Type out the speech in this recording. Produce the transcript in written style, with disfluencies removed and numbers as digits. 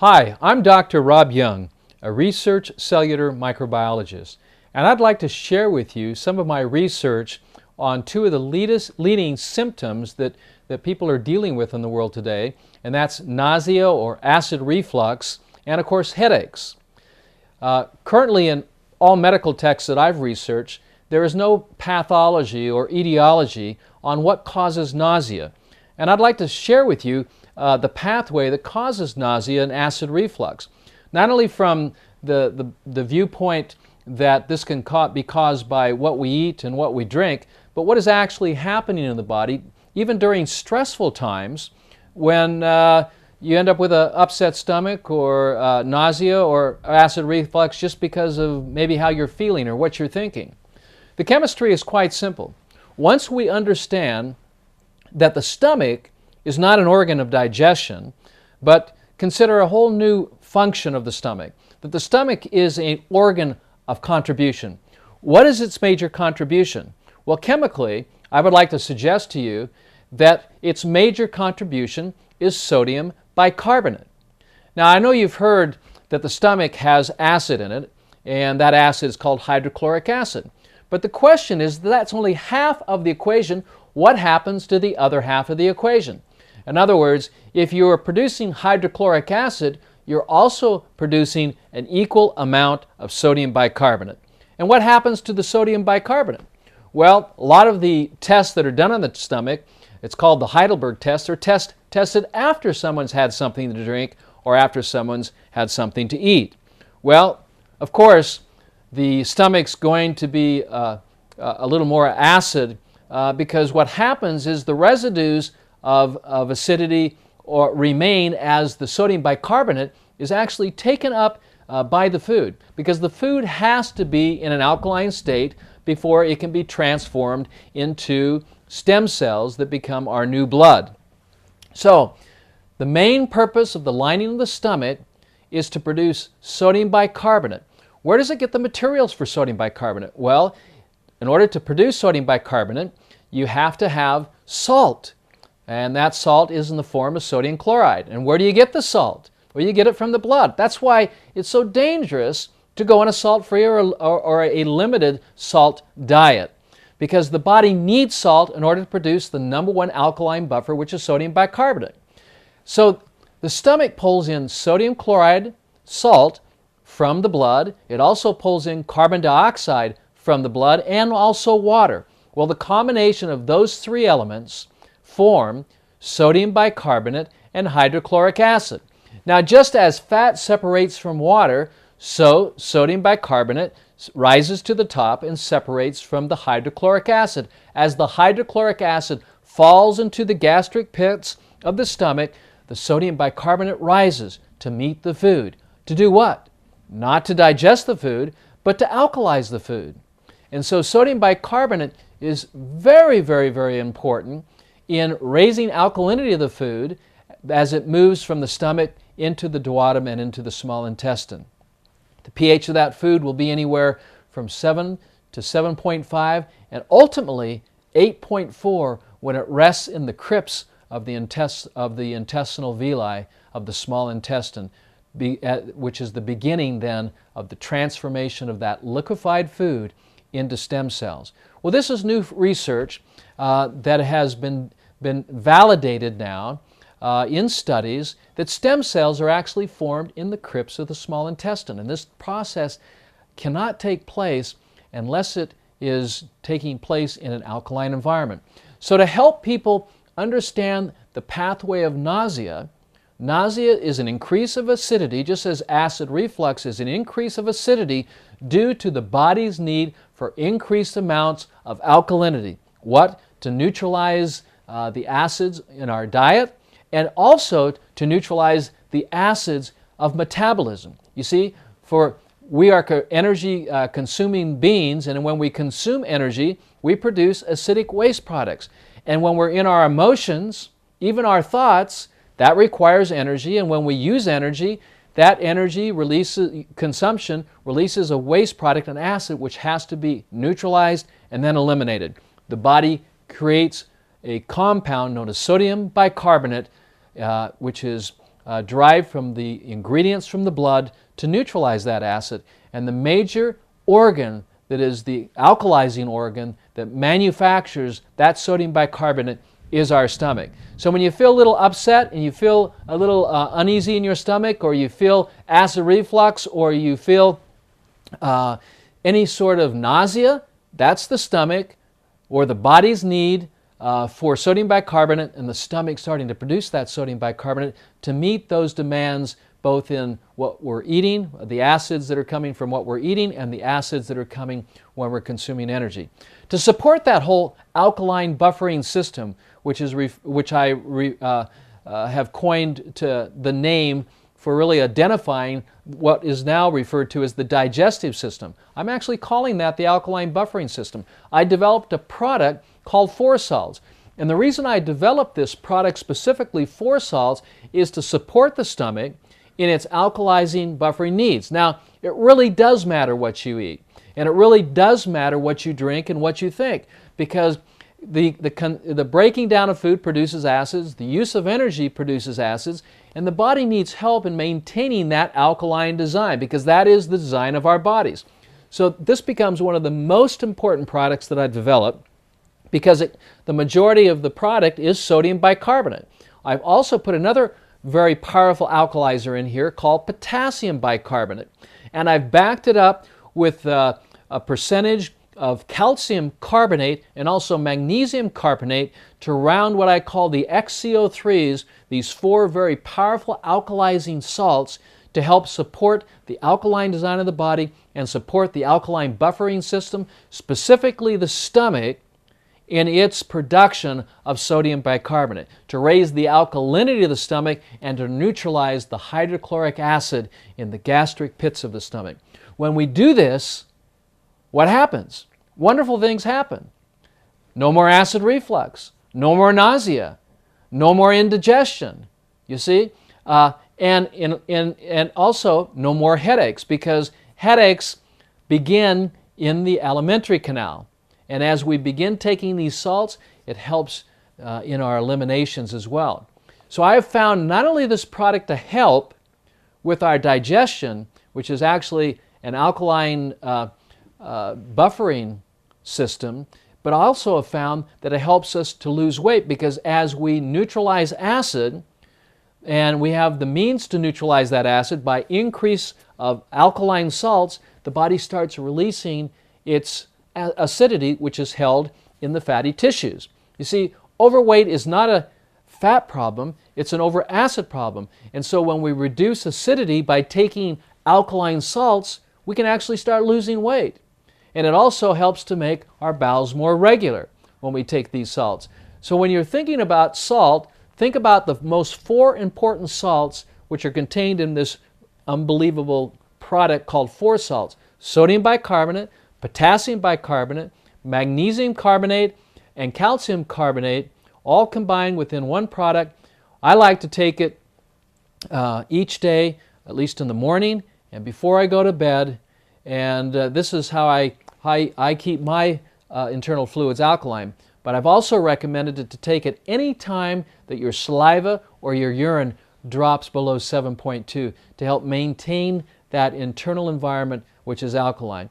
Hi, I'm Dr. Rob Young, a research cellular microbiologist, and I'd like to share with you some of my research on two of the leading symptoms that people are dealing with in the world today, and that's nausea or acid reflux, and of course headaches. Currently in all medical texts that I've researched, there is no pathology or etiology on what causes nausea. And I'd like to share with you the pathway that causes nausea and acid reflux. Not only from the viewpoint that this can be caused by what we eat and what we drink, but what is actually happening in the body, even during stressful times when you end up with an upset stomach or nausea or acid reflux just because of maybe how you're feeling or what you're thinking. The chemistry is quite simple. Once we understand that the stomach is not an organ of digestion, but consider a whole new function of the stomach, that the stomach is an organ of contribution. What is its major contribution? Well, chemically, I would like to suggest to you that its major contribution is sodium bicarbonate. Now, I know you've heard that the stomach has acid in it, and that acid is called hydrochloric acid. But the question is, that's only half of the equation. What happens to the other half of the equation? In other words, if you are producing hydrochloric acid, you're also producing an equal amount of sodium bicarbonate. And what happens to the sodium bicarbonate? Well, a lot of the tests that are done on the stomach, it's called the Heidelberg test, are tested after someone's had something to drink or after someone's had something to eat. Well, of course, the stomach's going to be a little more acid because what happens is the residues of acidity remain as the sodium bicarbonate is actually taken up by the food, because the food has to be in an alkaline state before it can be transformed into stem cells that become our new blood. So the main purpose of the lining of the stomach is to produce sodium bicarbonate. Where does it get the materials for sodium bicarbonate? Well, in order to produce sodium bicarbonate, you have to have salt. And that salt is in the form of sodium chloride. And where do you get the salt? Well, you get it from the blood. That's why it's so dangerous to go on a salt-free or a limited salt diet, because the body needs salt in order to produce the number one alkaline buffer, which is sodium bicarbonate. So the stomach pulls in sodium chloride, salt, from the blood. It also pulls in carbon dioxide from the blood and also water. Well, the combination of those three elements form sodium bicarbonate and hydrochloric acid. Now, just as fat separates from water, so sodium bicarbonate rises to the top and separates from the hydrochloric acid. As the hydrochloric acid falls into the gastric pits of the stomach, the sodium bicarbonate rises to meet the food. To do what? Not to digest the food, but to alkalize the food. And so sodium bicarbonate is very, very, very important in raising alkalinity of the food as it moves from the stomach into the duodenum and into the small intestine. The pH of that food will be anywhere from 7 to 7.5 and ultimately 8.4 when it rests in the crypts of the intestinal villi of the small intestine, which is the beginning then of the transformation of that liquefied food into stem cells. Well, this is new research that has been validated now in studies that stem cells are actually formed in the crypts of the small intestine. And this process cannot take place unless it is taking place in an alkaline environment. So to help people understand the pathway of nausea, nausea is an increase of acidity, just as acid reflux is an increase of acidity due to the body's need for increased amounts of alkalinity. What? To neutralize the acids in our diet, and also to neutralize the acids of metabolism. You see, we are energy consuming beings, and when we consume energy, we produce acidic waste products. And when we're in our emotions, even our thoughts, that requires energy, and when we use energy, that energy consumption releases a waste product, an acid, which has to be neutralized and then eliminated. The body creates a compound known as sodium bicarbonate, which is derived from the ingredients from the blood to neutralize that acid. And the major organ that is the alkalizing organ that manufactures that sodium bicarbonate is our stomach. So when you feel a little upset and you feel a little uneasy in your stomach, or you feel acid reflux, or you feel any sort of nausea, that's the stomach or the body's need for sodium bicarbonate, and the stomach starting to produce that sodium bicarbonate to meet those demands both in what we're eating, the acids that are coming from what we're eating, and the acids that are coming when we're consuming energy. To support that whole alkaline buffering system, which I have coined to the name for really identifying what is now referred to as the digestive system. I'm actually calling that the alkaline buffering system. I developed a product called 4 Salts. And the reason I developed this product specifically for salts is to support the stomach in its alkalizing buffering needs. Now, it really does matter what you eat, and it really does matter what you drink and what you think, because the breaking down of food produces acids, the use of energy produces acids, and the body needs help in maintaining that alkaline design, because that is the design of our bodies. So this becomes one of the most important products that I've developed, because the majority of the product is sodium bicarbonate. I've also put another very powerful alkalizer in here called potassium bicarbonate, and I've backed it up with a percentage of calcium carbonate and also magnesium carbonate to round what I call the XCO3s, these 4 very powerful alkalizing salts to help support the alkaline design of the body and support the alkaline buffering system, specifically the stomach, in its production of sodium bicarbonate, to raise the alkalinity of the stomach and to neutralize the hydrochloric acid in the gastric pits of the stomach. When we do this, what happens? Wonderful things happen. No more acid reflux, no more nausea, no more indigestion, you see? And also no more headaches, because headaches begin in the alimentary canal. And as we begin taking these salts, it helps in our eliminations as well. So I have found not only this product to help with our digestion, which is actually an alkaline buffering system, but I also have found that it helps us to lose weight, because as we neutralize acid, and we have the means to neutralize that acid by increase of alkaline salts, the body starts releasing its acidity, which is held in the fatty tissues. You see, overweight is not a fat problem, it's an over-acid problem. And so when we reduce acidity by taking alkaline salts, we can actually start losing weight. And it also helps to make our bowels more regular when we take these salts. So when you're thinking about salt, think about the most 4 important salts which are contained in this unbelievable product called 4 Salts. Sodium bicarbonate, potassium bicarbonate, magnesium carbonate, and calcium carbonate, all combined within one product. I like to take it each day, at least in the morning and before I go to bed. And this is how I keep my internal fluids alkaline. But I've also recommended it to take it any time that your saliva or your urine drops below 7.2 to help maintain that internal environment which is alkaline.